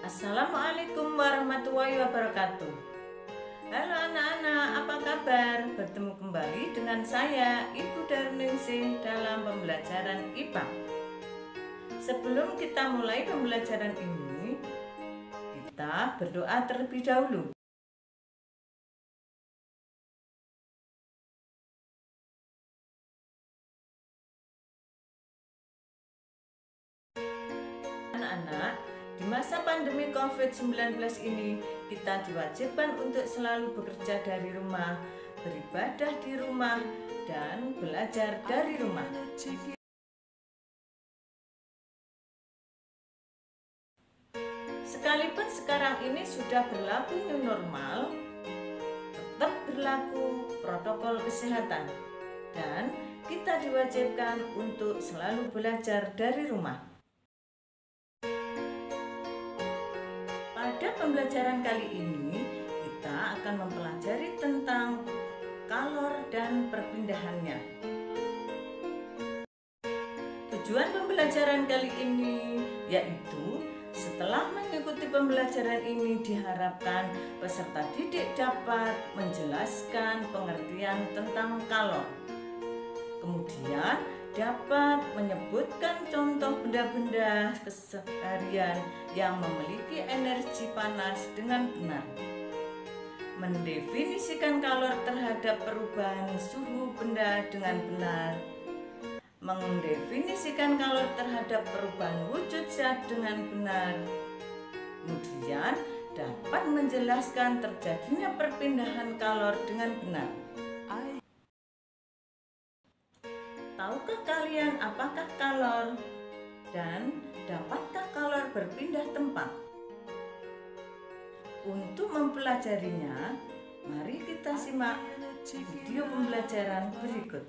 Assalamualaikum warahmatullahi wabarakatuh. Halo anak-anak, apa kabar? Bertemu kembali dengan saya, Ibu Darningsih, dalam pembelajaran IPA. Sebelum kita mulai pembelajaran ini, kita berdoa terlebih dahulu. Anak-anak, di masa pandemi COVID-19 ini, kita diwajibkan untuk selalu bekerja dari rumah, beribadah di rumah, dan belajar dari rumah. Sekalipun sekarang ini sudah berlaku new normal, tetap berlaku protokol kesehatan, dan kita diwajibkan untuk selalu belajar dari rumah. Pada pembelajaran kali ini, kita akan mempelajari tentang kalor dan perpindahannya. Tujuan pembelajaran kali ini yaitu setelah mengikuti pembelajaran ini diharapkan peserta didik dapat menjelaskan pengertian tentang kalor. Kemudian dapat menyebutkan contoh benda-benda keseharian yang memiliki energi panas dengan benar. Mendefinisikan kalor terhadap perubahan suhu benda dengan benar. Mendefinisikan kalor terhadap perubahan wujud zat dengan benar. Kemudian dapat menjelaskan terjadinya perpindahan kalor dengan benar. Tahukah kalian apakah kalor? Dan dapatkah kalor berpindah tempat? Untuk mempelajarinya, mari kita simak video pembelajaran berikut.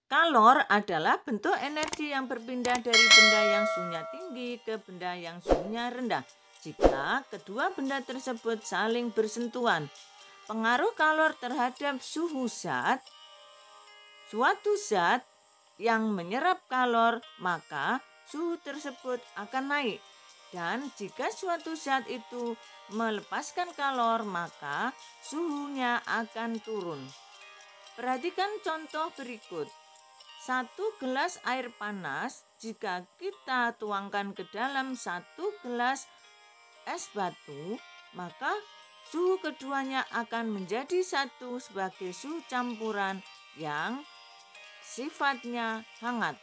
Kalor adalah bentuk energi yang berpindah dari benda yang suhunya tinggi ke benda yang suhunya rendah jika kedua benda tersebut saling bersentuhan. Pengaruh kalor terhadap suhu zat. Suatu zat yang menyerap kalor, maka suhu tersebut akan naik. Dan jika suatu zat itu melepaskan kalor, maka suhunya akan turun. Perhatikan contoh berikut. 1 gelas air panas, jika kita tuangkan ke dalam 1 gelas es batu, maka suhu keduanya akan menjadi satu sebagai suhu campuran yang sifatnya hangat.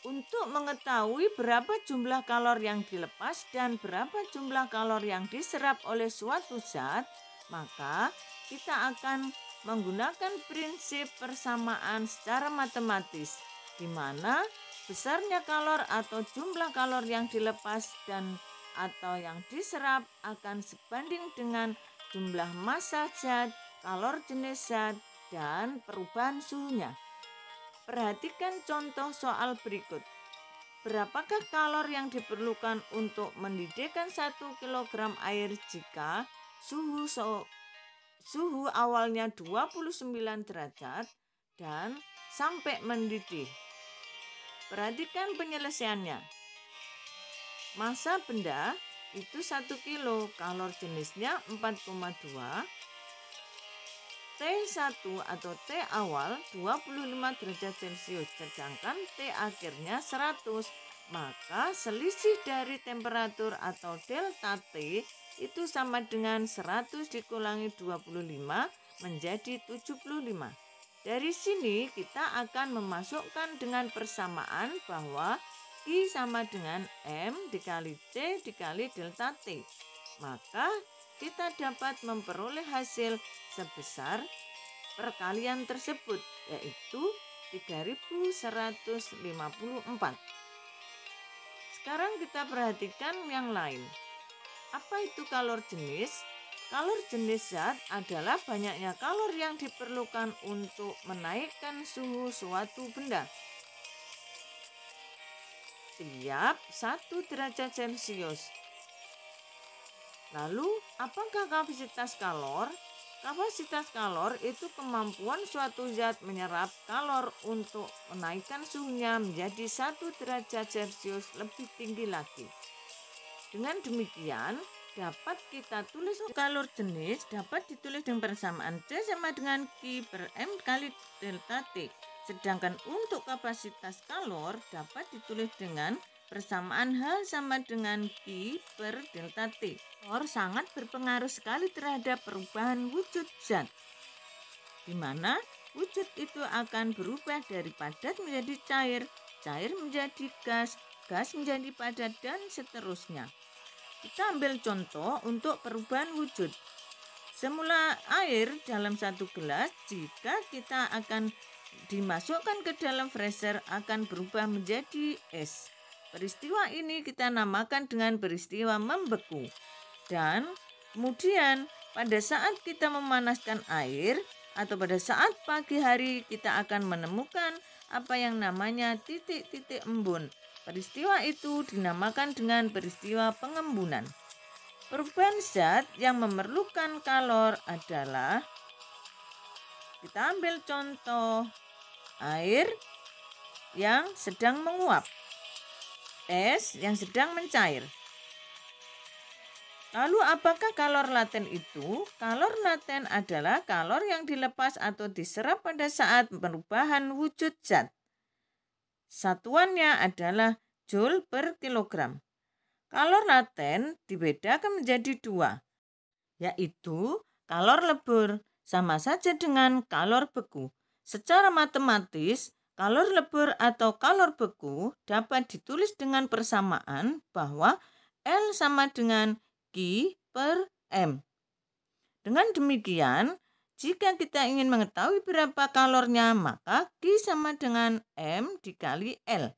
Untuk mengetahui berapa jumlah kalor yang dilepas dan berapa jumlah kalor yang diserap oleh suatu zat, maka kita akan menggunakan prinsip persamaan secara matematis, di mana besarnya kalor atau jumlah kalor yang dilepas dan atau yang diserap akan sebanding dengan jumlah massa zat, kalor jenis zat, dan perubahan suhunya. Perhatikan contoh soal berikut. Berapakah kalor yang diperlukan untuk mendidihkan 1 kg air jika suhu awalnya 29 derajat dan sampai mendidih? Perhatikan penyelesaiannya. Massa benda itu 1 kilo, kalor jenisnya 4,2, T1 atau T awal 25 derajat Celcius, sedangkan T akhirnya 100, maka selisih dari temperatur atau delta T itu sama dengan 100 dikurangi 25 menjadi 75. Dari sini kita akan memasukkan dengan persamaan bahwa I sama dengan M dikali C dikali delta T. Maka kita dapat memperoleh hasil sebesar perkalian tersebut, yaitu 3154. Sekarang kita perhatikan yang lain. Apa itu kalor jenis? Kalor jenis zat adalah banyaknya kalor yang diperlukan untuk menaikkan suhu suatu benda. Tiap 1 derajat Celcius. Lalu, apakah kapasitas kalor? Kapasitas kalor itu kemampuan suatu zat menyerap kalor untuk menaikkan suhunya menjadi 1 derajat Celcius lebih tinggi lagi. Dengan demikian, dapat kita tulis kalor jenis dapat ditulis dengan persamaan C sama dengan Q per M kali delta T. Sedangkan untuk kapasitas kalor dapat ditulis dengan persamaan H sama dengan Q per delta T. Kalor sangat berpengaruh sekali terhadap perubahan wujud zat, di mana wujud itu akan berubah dari padat menjadi cair, cair menjadi gas, gas menjadi padat, dan seterusnya. Kita ambil contoh untuk perubahan wujud. Semula air dalam 1 gelas, jika kita akan dimasukkan ke dalam freezer akan berubah menjadi es. Peristiwa ini kita namakan dengan peristiwa membeku. Dan kemudian pada saat kita memanaskan air atau pada saat pagi hari kita akan menemukan apa yang namanya titik-titik embun. Peristiwa itu dinamakan dengan peristiwa pengembunan. Perubahan zat yang memerlukan kalor adalah, kita ambil contoh air yang sedang menguap, es yang sedang mencair. Lalu apakah kalor laten itu? Kalor laten adalah kalor yang dilepas atau diserap pada saat perubahan wujud zat. Satuannya adalah joule per kilogram. Kalor laten dibedakan menjadi 2, yaitu kalor lebur sama saja dengan kalor beku. Secara matematis, kalor lebur atau kalor beku dapat ditulis dengan persamaan bahwa L sama dengan Q per M. Dengan demikian, jika kita ingin mengetahui berapa kalornya, maka Q sama dengan M dikali L.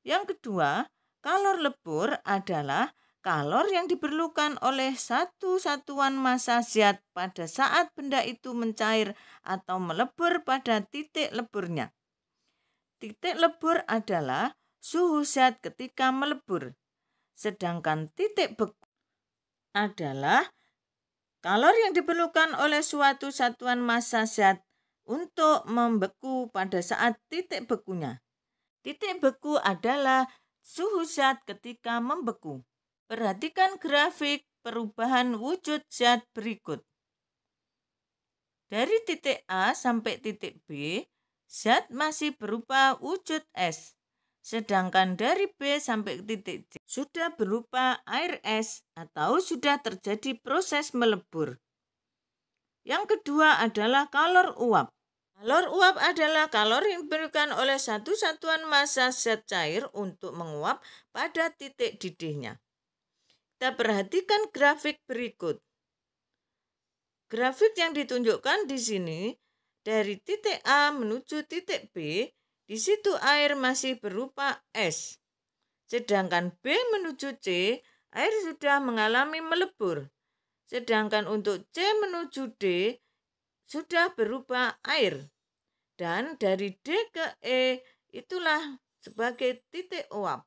Yang kedua, kalor lebur adalah kalor yang diperlukan oleh satu satuan massa zat pada saat benda itu mencair atau melebur pada titik leburnya. Titik lebur adalah suhu zat ketika melebur. Sedangkan titik beku adalah kalor yang diperlukan oleh suatu satuan massa zat untuk membeku pada saat titik bekunya. Titik beku adalah suhu zat ketika membeku. Perhatikan grafik perubahan wujud zat berikut. Dari titik A sampai titik B, zat masih berupa wujud es. Sedangkan dari B sampai titik C sudah berupa air es atau sudah terjadi proses melebur. Yang kedua adalah kalor uap. Kalor uap adalah kalor yang diberikan oleh satu satuan massa zat cair untuk menguap pada titik didihnya. Kita perhatikan grafik berikut. Grafik yang ditunjukkan di sini dari titik A menuju titik B, di situ air masih berupa es. Sedangkan B menuju C, air sudah mengalami melebur. Sedangkan untuk C menuju D, sudah berupa air. Dan dari D ke E, itulah sebagai titik uap.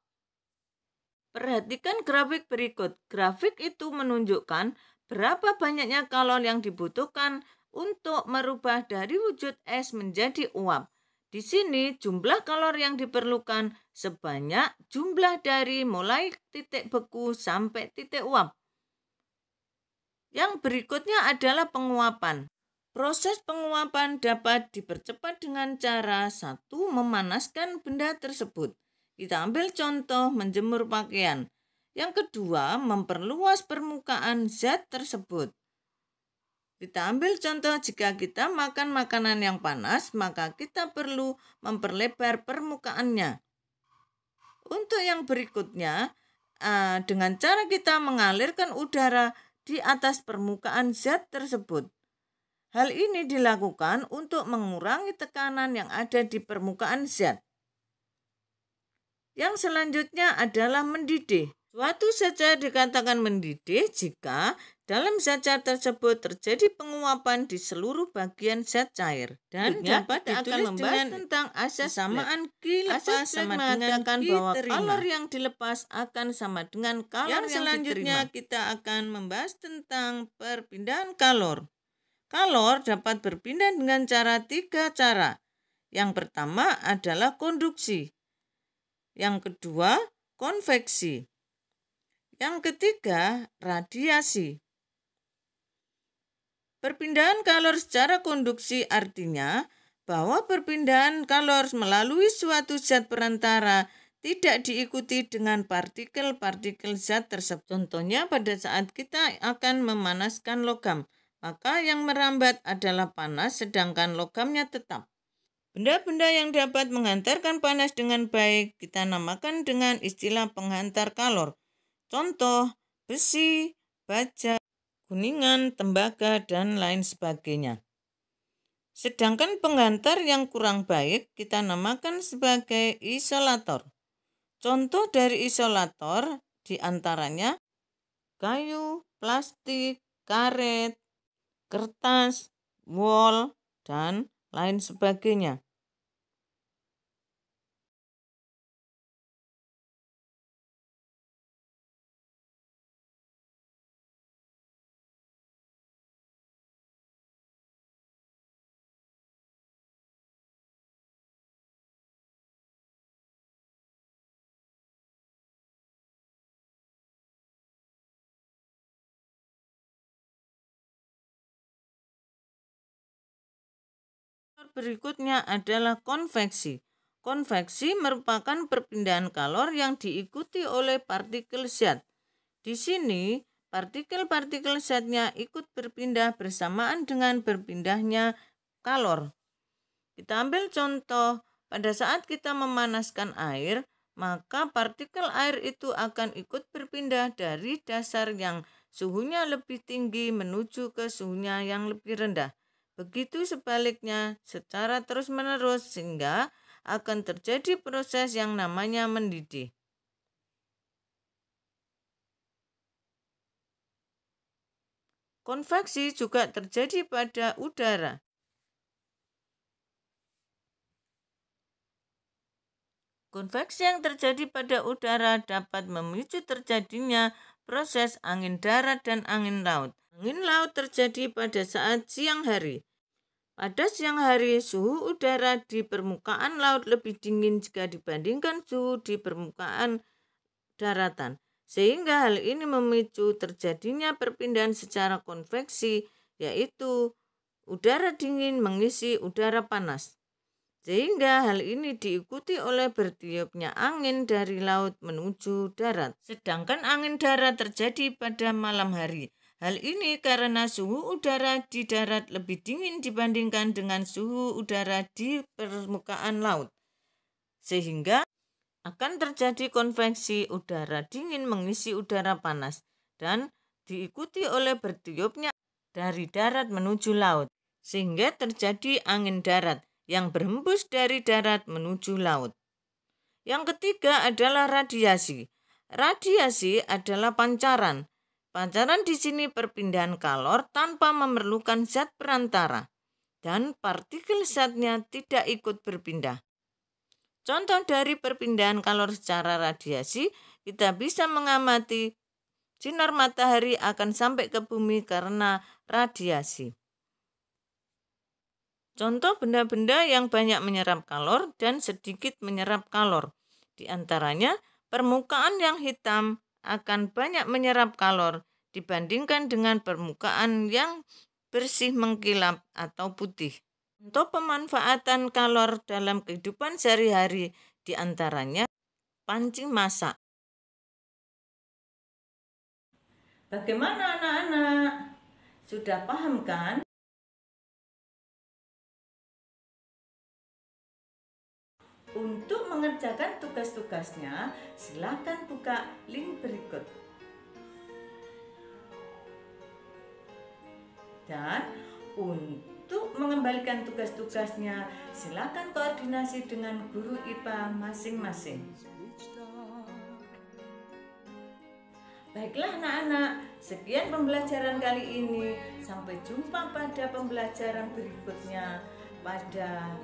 Perhatikan grafik berikut. Grafik itu menunjukkan berapa banyaknya kalor yang dibutuhkan untuk merubah dari wujud es menjadi uap. Di sini jumlah kalor yang diperlukan sebanyak jumlah dari mulai titik beku sampai titik uap. Yang berikutnya adalah penguapan. Proses penguapan dapat dipercepat dengan cara 1. Memanaskan benda tersebut. Kita ambil contoh menjemur pakaian. Yang kedua, memperluas permukaan zat tersebut. Kita ambil contoh jika kita makan makanan yang panas, maka kita perlu memperlebar permukaannya. Untuk yang berikutnya, dengan cara kita mengalirkan udara di atas permukaan zat tersebut. Hal ini dilakukan untuk mengurangi tekanan yang ada di permukaan zat. Yang selanjutnya adalah mendidih. Suatu zat dikatakan mendidih jika dalam zat tersebut terjadi penguapan di seluruh bagian zat cair. Dan dapat ditulis dengan tentang asas kesamaan Q lepas sama dengan bahwa kalor yang dilepas akan sama dengan kalor yang selanjutnya diterima. Kita akan membahas tentang perpindahan kalor. Kalor dapat berpindah dengan tiga cara. Yang pertama adalah konduksi. Yang kedua, konveksi. Yang ketiga, radiasi. Perpindahan kalor secara konduksi artinya bahwa perpindahan kalor melalui suatu zat perantara tidak diikuti dengan partikel-partikel zat tersebut. Contohnya pada saat kita akan memanaskan logam, maka yang merambat adalah panas sedangkan logamnya tetap. Benda-benda yang dapat menghantarkan panas dengan baik kita namakan dengan istilah penghantar kalor. Contoh, besi, baja, kuningan, tembaga, dan lain sebagainya. Sedangkan penghantar yang kurang baik kita namakan sebagai isolator. Contoh dari isolator diantaranya kayu, plastik, karet, kertas, wol, dan lain sebagainya. Berikutnya adalah konveksi. Konveksi merupakan perpindahan kalor yang diikuti oleh partikel zat. Di sini, partikel-partikel zatnya ikut berpindah bersamaan dengan berpindahnya kalor. Kita ambil contoh, pada saat kita memanaskan air, maka partikel air itu akan ikut berpindah dari dasar yang suhunya lebih tinggi menuju ke suhunya yang lebih rendah. Begitu sebaliknya secara terus-menerus sehingga akan terjadi proses yang namanya mendidih. Konveksi juga terjadi pada udara. Konveksi yang terjadi pada udara dapat memicu terjadinya proses angin darat dan angin laut. Angin laut terjadi pada saat siang hari. Pada siang hari, suhu udara di permukaan laut lebih dingin jika dibandingkan suhu di permukaan daratan. Sehingga hal ini memicu terjadinya perpindahan secara konveksi, yaitu udara dingin mengisi udara panas. Sehingga hal ini diikuti oleh bertiupnya angin dari laut menuju darat. Sedangkan angin darat terjadi pada malam hari. Hal ini karena suhu udara di darat lebih dingin dibandingkan dengan suhu udara di permukaan laut. Sehingga akan terjadi konveksi udara dingin mengisi udara panas dan diikuti oleh bertiupnya dari darat menuju laut. Sehingga terjadi angin darat yang berhembus dari darat menuju laut. Yang ketiga adalah radiasi. Radiasi adalah pancaran. Pancaran di sini perpindahan kalor tanpa memerlukan zat perantara dan partikel zatnya tidak ikut berpindah. Contoh dari perpindahan kalor secara radiasi, kita bisa mengamati sinar matahari akan sampai ke bumi karena radiasi. Contoh benda-benda yang banyak menyerap kalor dan sedikit menyerap kalor. Di antaranya, permukaan yang hitam akan banyak menyerap kalor dibandingkan dengan permukaan yang bersih mengkilap atau putih. Untuk pemanfaatan kalor dalam kehidupan sehari-hari di antaranya pancing masak. Bagaimana anak-anak? Sudah paham kan? Untuk mengerjakan tugas-tugasnya, silakan buka link berikut. Dan Untuk mengembalikan tugas-tugasnya, silakan koordinasi dengan guru IPA masing-masing. Baiklah anak-anak, sekian pembelajaran kali ini. Sampai jumpa pada pembelajaran berikutnya pada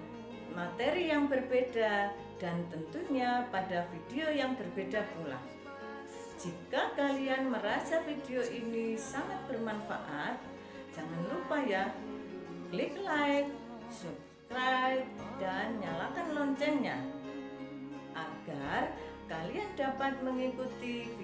materi yang berbeda dan tentunya pada video yang berbeda pula. Jika kalian merasa video ini sangat bermanfaat, jangan lupa ya, klik like, subscribe, dan nyalakan loncengnya agar kalian dapat mengikuti